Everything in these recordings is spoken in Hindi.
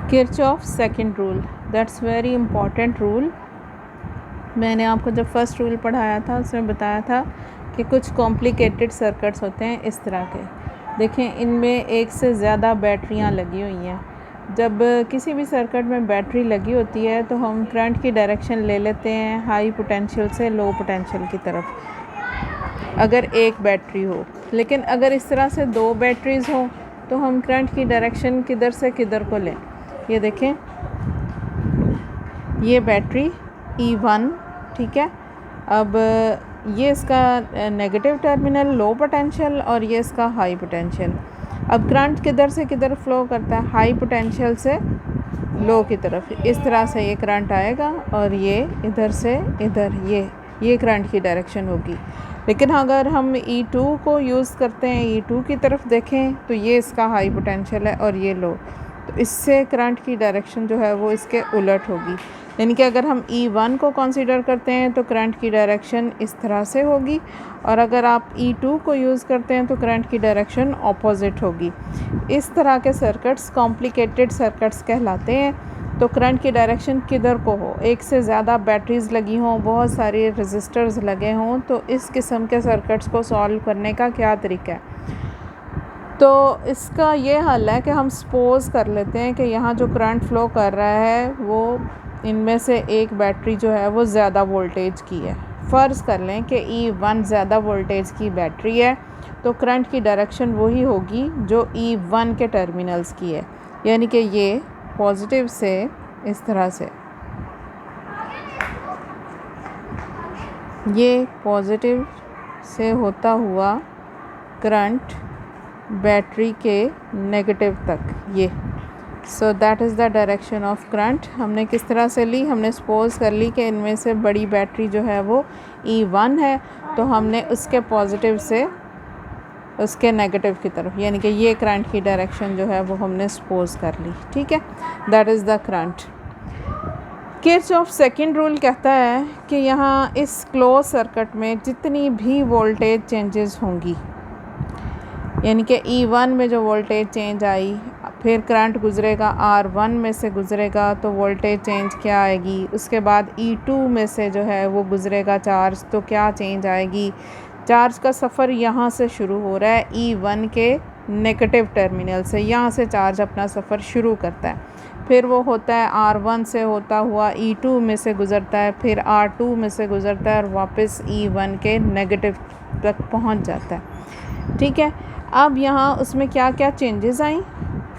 Kirchhoff second rule, that's very important rule. मैंने आपको जब फर्स्ट रूल पढ़ाया था उसमें बताया था कि कुछ कॉम्प्लिकेटेड सर्किट्स होते हैं इस तरह के। देखें, इनमें एक से ज़्यादा बैटरियां लगी हुई हैं। जब किसी भी सर्किट में बैटरी लगी होती है तो हम करंट की डायरेक्शन ले लेते हैं हाई पोटेंशियल से लो पोटेंशियल की तरफ अगर एक बैटरी हो। लेकिन अगर इस तरह से दो बैटरीज़ हो तो हम करंट की डायरेक्शन किधर से किधर को लें। ये देखें, ये बैटरी E1, ठीक है। अब ये इसका नेगेटिव टर्मिनल लो पोटेंशियल और ये इसका हाई पोटेंशियल। अब करंट किधर से किधर फ्लो करता है, हाई पोटेंशियल से लो की तरफ। इस तरह से ये करंट आएगा और ये इधर से इधर, ये करंट की डायरेक्शन होगी। लेकिन अगर हम E2 को यूज़ करते हैं, E2 की तरफ देखें तो ये इसका हाई पोटेंशियल है और ये लो, तो इससे करंट की डायरेक्शन जो है वो इसके उलट होगी। यानी कि अगर हम E1 को कंसीडर करते हैं तो करंट की डायरेक्शन इस तरह से होगी, और अगर आप E2 को यूज़ करते हैं तो करंट की डायरेक्शन ऑपोजिट होगी। इस तरह के सर्किट्स कॉम्प्लिकेटेड सर्किट्स कहलाते हैं। तो करंट की डायरेक्शन किधर को हो, एक से ज़्यादा बैटरीज़ लगी हों, बहुत सारे रजिस्टर्स लगे हों, तो इस किस्म के सर्किट्स को सॉल्व करने का क्या तरीका है। तो इसका ये हल है कि हम सपोज़ कर लेते हैं कि यहाँ जो करंट फ़्लो कर रहा है वो इनमें से एक बैटरी जो है वो ज़्यादा वोल्टेज की है। फ़र्ज़ कर लें कि E1 ज़्यादा वोल्टेज की बैटरी है, तो करंट की डायरेक्शन वही होगी जो E1 के टर्मिनल्स की है। यानी कि ये पॉजिटिव से इस तरह से, ये पॉजिटिव से होता हुआ करंट बैटरी के नेगेटिव तक, ये। So that is the direction of current. हमने किस तरह से ली, हमने सपोज़ कर ली कि इनमें से बड़ी बैटरी जो है वो E1 है, तो हमने उसके पॉजिटिव से उसके नेगेटिव की तरफ, यानी कि ये करंट की डायरेक्शन जो है वो हमने सपोज़ कर ली, ठीक है। That is the current. Kirchhoff second rule कहता है कि यहाँ इस क्लोज सर्किट में जितनी भी वोल्टेज चेंजेस होंगी, यानी कि E1 में जो वोल्टेज चेंज आई, फिर करंट गुज़रेगा R1 में से गुज़रेगा तो वोल्टेज चेंज क्या आएगी, उसके बाद E2 में से जो है वो गुज़रेगा चार्ज, तो क्या चेंज आएगी। चार्ज का सफ़र यहाँ से शुरू हो रहा है E1 के नेगेटिव टर्मिनल से, यहाँ से चार्ज अपना सफ़र शुरू करता है, फिर वो होता है R1 से होता हुआ E2 में से गुज़रता है, फिर R2 में से गुज़रता है और वापस E1 के नेगेटिव तक पहुँच जाता है, ठीक है। अब यहाँ उसमें क्या क्या चेंजेस आई,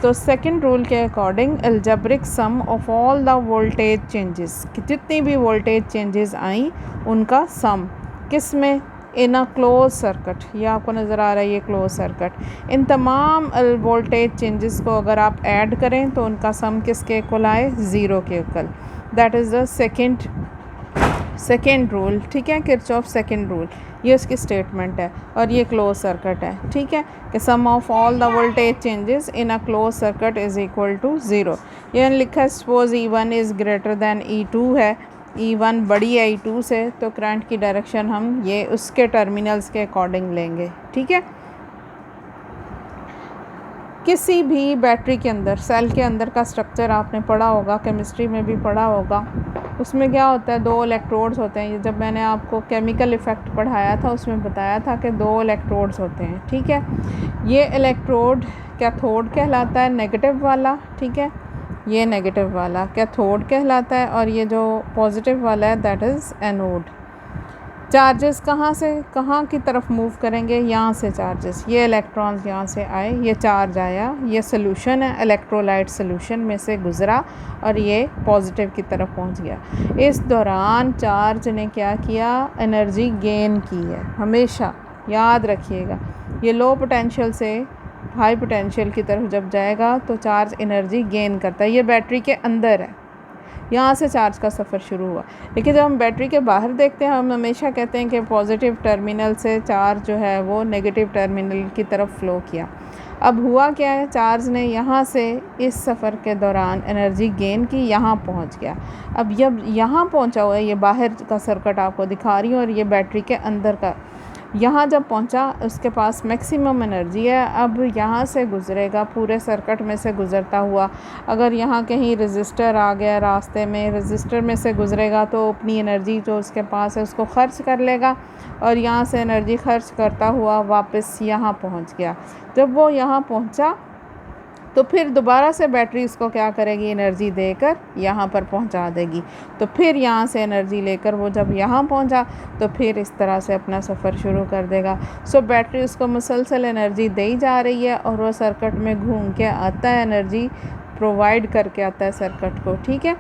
तो सेकंड रूल के according algebraic sum of all the voltage changes, जितनी भी वोल्टेज चेंजेस आई उनका सम किस में, इन अ क्लोज सर्किट। ये आपको नज़र आ रहा है, ये क्लोज सर्किट। इन तमाम वोल्टेज चेंजेस को अगर आप ऐड करें तो उनका सम किसके इक्वल आए, ज़ीरो के equal. That is the second rule, ठीक है, किरचॉफ सेकेंड रूल। ये उसकी स्टेटमेंट है और ये क्लोज सर्किट है, ठीक है, कि sum of all the voltage changes in a close circuit is equal to zero. ये लिखा है suppose E1 is greater than E2 है, E1 बड़ी है E2 से, तो करंट की डायरेक्शन हम ये उसके टर्मिनल्स के अकॉर्डिंग लेंगे, ठीक है। किसी भी बैटरी के अंदर, सेल के अंदर का स्ट्रक्चर आपने पढ़ा होगा, केमिस्ट्री में भी पढ़ा होगा। उसमें क्या होता है, दो इलेक्ट्रोड्स होते हैं। ये जब मैंने आपको केमिकल इफ़ेक्ट पढ़ाया था उसमें बताया था कि दो इलेक्ट्रोड्स होते हैं, ठीक है। ये इलेक्ट्रोड कैथोड कहलाता है, नेगेटिव वाला, ठीक है, ये नेगेटिव वाला कैथोड कहलाता है, और ये जो पॉजिटिव वाला है दैट इज़ एनोड। चार्जेस कहाँ से कहाँ की तरफ मूव करेंगे, यहाँ से चार्जेस, ये इलेक्ट्रॉन्स यहाँ से आए, ये चार्ज आया, ये सोल्यूशन है, इलेक्ट्रोलाइट सोल्यूशन में से गुज़रा और ये पॉजिटिव की तरफ पहुँच गया। इस दौरान चार्ज ने क्या किया, एनर्जी गेन की है। हमेशा याद रखिएगा, ये लो पोटेंशियल से हाई पोटेंशियल की तरफ जब जाएगा तो चार्ज एनर्जी गेन करता है। ये बैटरी के अंदर है, यहाँ से चार्ज का सफ़र शुरू हुआ। लेकिन जब हम बैटरी के बाहर देखते हैं, हम हमेशा कहते हैं कि पॉजिटिव टर्मिनल से चार्ज जो है वो नेगेटिव टर्मिनल की तरफ फ़्लो किया। अब हुआ क्या है, चार्ज ने यहाँ से इस सफ़र के दौरान एनर्जी गेन की, यहाँ पहुँच गया। अब जब यहाँ पहुँचा हुआ है, ये बाहर का सर्किट आपको दिखा रही हूँ और ये बैटरी के अंदर का यहाँ जब पहुँचा उसके पास मैक्सिमम एनर्जी है। अब यहाँ से गुज़रेगा, पूरे सर्किट में से गुज़रता हुआ, अगर यहाँ कहीं रजिस्टर आ गया रास्ते में, रजिस्टर में से गुज़रेगा तो अपनी एनर्जी जो उसके पास है उसको ख़र्च कर लेगा और यहाँ से एनर्जी ख़र्च करता हुआ वापस यहाँ पहुँच गया। जब वो यहाँ पहुँचा तो फिर दोबारा से बैटरी इसको क्या करेगी, एनर्जी देकर यहाँ पर पहुँचा देगी। तो फिर यहाँ से एनर्जी लेकर वो जब यहाँ पहुँचा तो फिर इस तरह से अपना सफ़र शुरू कर देगा। सो बैटरी उसको मुसलसल एनर्जी दे ही जा रही है और वो सर्किट में घूम के आता है, एनर्जी प्रोवाइड करके आता है सर्किट को। ठीक है,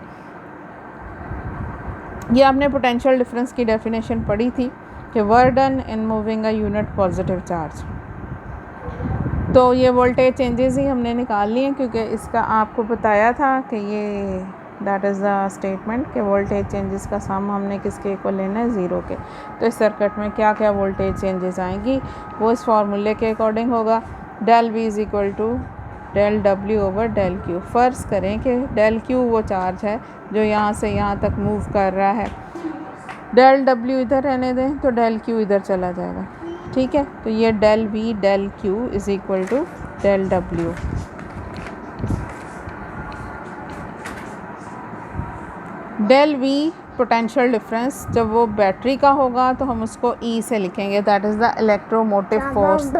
ये आपने पोटेंशियल डिफरेंस की डेफिनेशन पढ़ी थी कि work done in moving a unit positive charge. तो ये वोल्टेज चेंजेस ही हमने निकाल लिए क्योंकि इसका आपको बताया था कि ये दैट इज़ द स्टेटमेंट कि वोल्टेज चेंजेस का सम हमने किसके को लेना है, ज़ीरो के। तो इस सर्किट में क्या क्या वोल्टेज चेंजेस आएंगी वो इस फार्मूले के अकॉर्डिंग होगा। Del V is equal to del W over del Q. फ़र्ज़ करें कि डेल क्यू वो चार्ज है जो यहाँ से यहाँ तक मूव कर रहा है, डेल डब्ल्यू इधर रहने दें तो डेल क्यू इधर चला जाएगा। ठीक है, तो ये del V del Q is equal to del W. Del V potential difference जब वो बैटरी का होगा तो हम उसको ई से लिखेंगे, that is the electromotive force.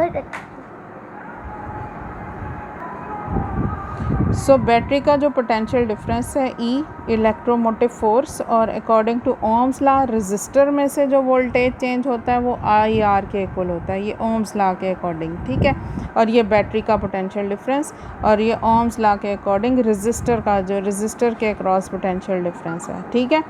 So battery का जो पोटेंशियल डिफरेंस है ई इलेक्ट्रोमोटिव फोर्स, और according to Ohm's law resistor में से जो वोल्टेज चेंज होता है वो आई आर के इक्वल होता है, ये ओम्स लॉ के अकॉर्डिंग। ठीक है, और ये बैटरी का पोटेंशियल डिफरेंस और ये ओम्स लॉ के अकॉर्डिंग रजिस्टर का जो रजिस्टर के अक्रॉस पोटेंशियल डिफरेंस है। ठीक है,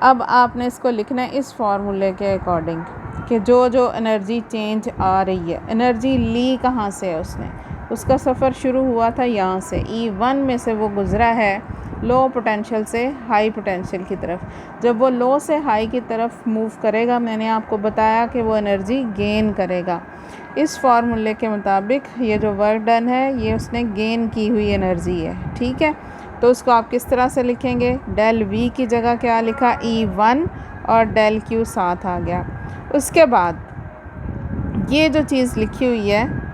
अब आपने इसको लिखना है इस फार्मूले के अकॉर्डिंग कि जो जो एनर्जी चेंज आ रही है, एनर्जी ली कहाँ से है उसने, उसका सफ़र शुरू हुआ था यहाँ से, E1 में से वो गुज़रा है लो पोटेंशियल से हाई पोटेंशियल की तरफ। जब वो लो से हाई की तरफ मूव करेगा, मैंने आपको बताया कि वो एनर्जी गेन करेगा। इस फार्मूले के मुताबिक ये जो वर्क डन है ये उसने गेन की हुई एनर्जी है। ठीक है, तो उसको आप किस तरह से लिखेंगे, डेल वी की जगह क्या लिखा, E1 और डेल क्यू साथ आ गया। उसके बाद ये जो चीज़ लिखी हुई है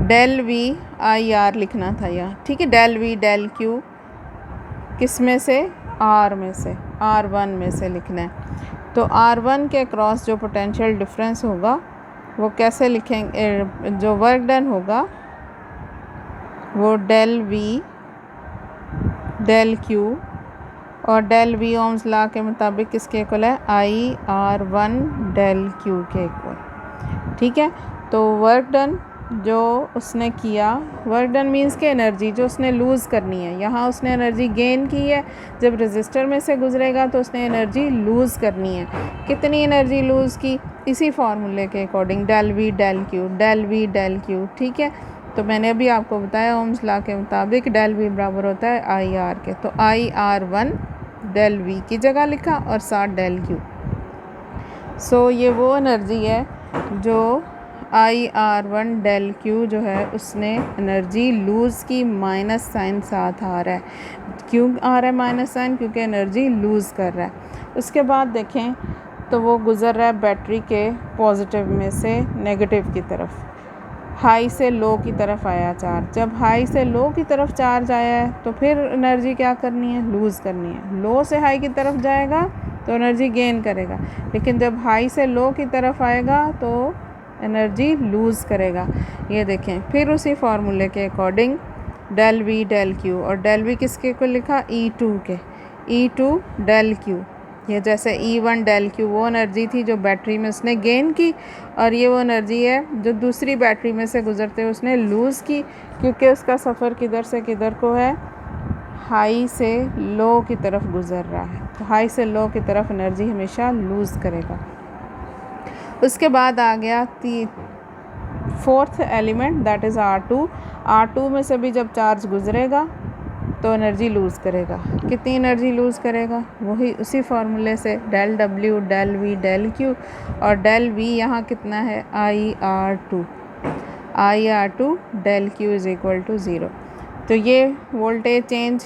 डेल वी आई आर लिखना था यहाँ। ठीक है, डेल वी डेल क्यू किस में से, आर में से, R1 में से लिखना है। तो R1 के क्रॉस जो पोटेंशियल डिफरेंस होगा वो कैसे लिखेंगे, जो वर्क डन होगा वो डेल वी डेल क्यू और डेल वी ओम्स लॉ के मुताबिक किसके इक्वल है, IR1 डेल क्यू के इक्वल। ठीक है, तो वर्क डन जो उसने किया, वर्क डन मीन्स के एनर्जी जो उसने लूज़ करनी है, यहाँ उसने एनर्जी गेन की है, जब रजिस्टर में से गुजरेगा तो उसने एनर्जी लूज़ करनी है। कितनी एनर्जी लूज़ की, इसी फार्मूले के according del V del Q, del V del Q. ठीक है, तो मैंने अभी आपको बताया ओम्स लॉ के मुताबिक डेल वी बराबर होता है IR के, तो IR1 डेल वी की जगह लिखा और साथ डेल क्यू। सो ये वो एनर्जी है जो IR1 डेल क्यू जो है उसने एनर्जी लूज़ की, माइनस साइन साथ आ रहा है। क्यों आ रहा है माइनस साइन, क्योंकि एनर्जी लूज़ कर रहा है। उसके बाद देखें तो वो गुज़र रहा है बैटरी के पॉजिटिव में से नेगेटिव की तरफ, हाई से लो की तरफ आया चार्ज। जब हाई से लो की तरफ चार्ज आया है तो फिर एनर्जी क्या करनी है, लूज़ करनी है। लो से हाई की तरफ जाएगा तो एनर्जी गेन करेगा, लेकिन जब हाई से लो की तरफ आएगा तो एनर्जी लूज़ करेगा। ये देखें, फिर उसी फार्मूले के according del V del Q, और डेल वी किसके को लिखा, E2 के, E2 डेल क्यू। ये जैसे E1 डेल क्यू वो एनर्जी थी जो बैटरी में उसने गेन की, और ये वो एनर्जी है जो दूसरी बैटरी में से गुज़रते हुए उसने लूज़ की, क्योंकि उसका सफ़र किधर से किधर को है, हाई से लो की तरफ गुज़र रहा है। तो हाई से लो की तरफ एनर्जी हमेशा लूज़ करेगा। उसके बाद आ गया fourth element that is R2। R2 में से भी जब चार्ज गुज़रेगा तो एनर्जी लूज़ करेगा। कितनी एनर्जी लूज़ करेगा, वही उसी फार्मूले से del W del V del Q, और डेल वी यहाँ कितना है, IR2 del Q is equal to 0। तो ये वोल्टेज चेंज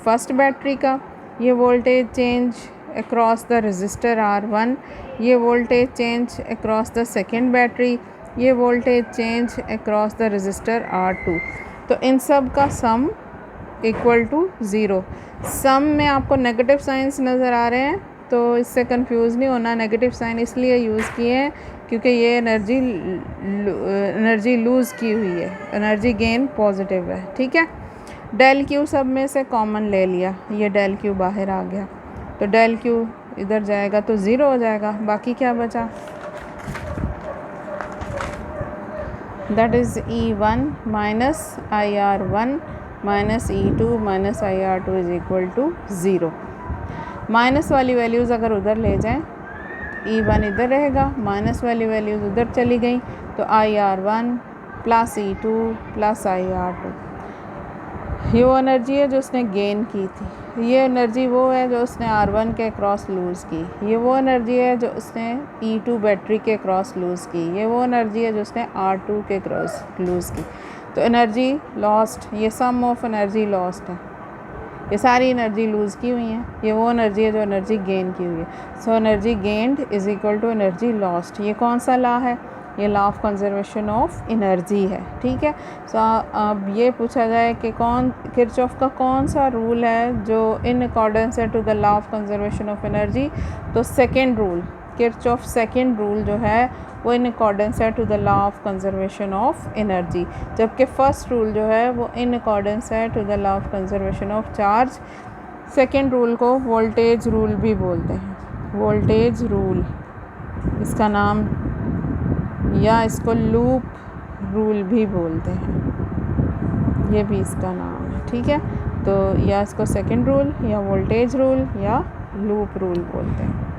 फर्स्ट बैटरी का, ये voltage change across the resistor R1, ये voltage change across the second battery, ये voltage change across the resistor R2। तो इन सब का sum equal to zero. Sum में आपको नेगेटिव साइंस नज़र आ रहे हैं तो इससे कंफ्यूज नहीं होना। नेगेटिव साइन इसलिए यूज़ किए हैं क्योंकि ये एनर्जी लूज़ की हुई है, एनर्जी गेन पॉजिटिव है। ठीक है, डेल क्यू सब में से कॉमन ले लिया, ये डेल क्यू बाहर आ गया, तो डेल क्यू इधर जाएगा तो ज़ीरो हो जाएगा। बाकी क्या बचा, that is E1 minus IR1 minus E2 minus IR2 is equal to zero. Minus वाली वैल्यूज़ अगर उधर ले जाएं, E1 इधर रहेगा, माइनस वाली वैल्यूज़ उधर चली गई, तो IR1 plus E2 plus IR2। ये वो एनर्जी है जो उसने गेन की थी, ये एनर्जी वो है जो उसने R1 के क्रॉस लूज़ की, ये वो एनर्जी है जो उसने E2 बैटरी के क्रॉस लूज़ की, ये वो एनर्जी है जो उसने R2 के क्रॉस लूज़ की। तो एनर्जी लॉस्ट, ये सम ऑफ एनर्जी लॉस्ट है, ये सारी एनर्जी लूज़ की हुई है, ये वो एनर्जी है जो एनर्जी गेन की हुई है। So energy gained is equal to energy lost. ये कौन सा लॉ है, ये law of conservation of energy है। ठीक है, सो अब ये पूछा जाए कि किरचॉफ का कौन सा रूल है जो इन अकॉर्डेंस है to the law of conservation of energy, तो second rule, Kirchhoff second rule जो है वो इन अकॉर्डेंस है to the law of conservation of energy, जबकि फ़र्स्ट रूल जो है वो इन अकॉर्डेंस है to the law of conservation of charge. Second rule को वोल्टेज रूल भी बोलते हैं, वोल्टेज रूल इसका नाम, या इसको लूप रूल भी बोलते हैं, ये भी इसका नाम है। ठीक है, तो या इसको सेकेंड रूल या वोल्टेज रूल या लूप रूल बोलते हैं।